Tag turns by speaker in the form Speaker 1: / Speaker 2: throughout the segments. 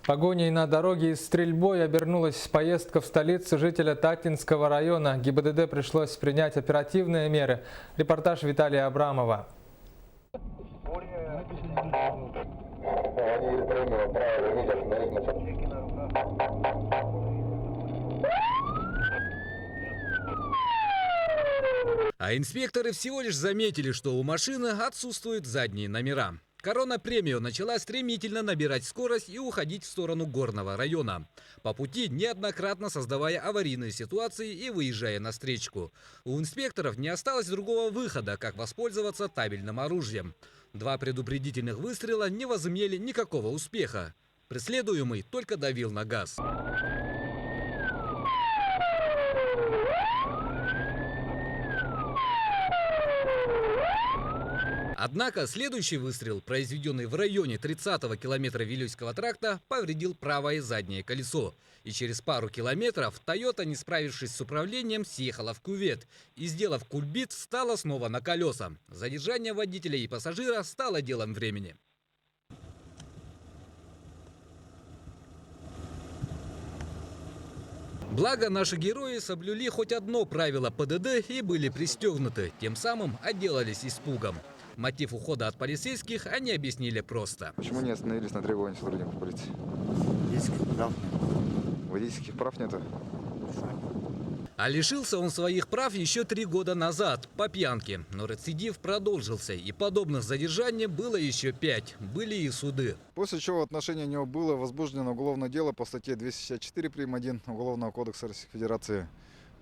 Speaker 1: Погоней на дороге и стрельбой обернулась поездка в столицу жителя Татинского района. ГИБДД пришлось принять оперативные меры. Репортаж Виталия Абрамова.
Speaker 2: А инспекторы всего лишь заметили, что у машины отсутствуют задние номера. Корона Премио начала стремительно набирать скорость и уходить в сторону Горного района. По пути неоднократно создавая аварийные ситуации и выезжая на встречку. У инспекторов не осталось другого выхода, как воспользоваться табельным оружием. 2 предупредительных выстрела не возымели никакого успеха. Преследуемый только давил на газ. Однако следующий выстрел, произведенный в районе 30-го километра Вилюйского тракта, повредил правое заднее колесо. И через пару километров Toyota, не справившись с управлением, съехала в кювет и, сделав кульбит, встала снова на колеса. Задержание водителя и пассажира стало делом времени. Благо, наши герои соблюли хоть одно правило ПДД и были пристегнуты, тем самым отделались испугом. Мотив ухода от полицейских они объяснили просто.
Speaker 3: Почему не остановились на требования сотрудников полиции?
Speaker 4: Водительских прав нет.
Speaker 3: Водительских прав нету?
Speaker 2: А лишился он своих прав еще 3 года назад, по пьянке. Но рецидив продолжился, и подобных задержаний было еще 5. Были и суды.
Speaker 3: После чего в отношении него было возбуждено уголовное дело по статье 264 прим. 1 Уголовного кодекса Российской Федерации.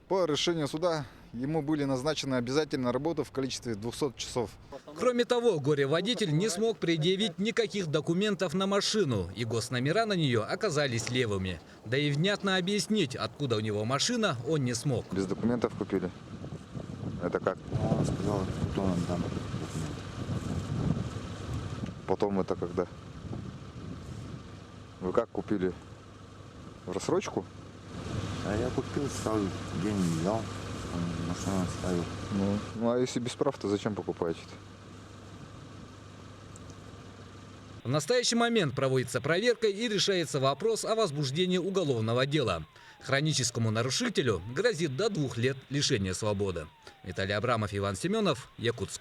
Speaker 3: По решению суда ему были назначены обязательно работы в количестве 200 часов.
Speaker 2: Кроме того, горе-водитель не смог предъявить никаких документов на машину, и госномера на нее оказались левыми. Да и внятно объяснить, откуда у него машина, он не смог.
Speaker 3: Без документов купили? Это как?
Speaker 4: Он сказал, потом он дам документы.
Speaker 3: Потом это когда? Вы как купили? В рассрочку?
Speaker 4: А я купил, сразу деньги взял, машину оставил.
Speaker 3: Ну а если без прав, то зачем покупаете-то?
Speaker 2: В настоящий момент проводится проверка и решается вопрос о возбуждении уголовного дела. Хроническому нарушителю грозит до 2 лет лишения свободы. Виталий Абрамов, Иван Семенов, Якутск.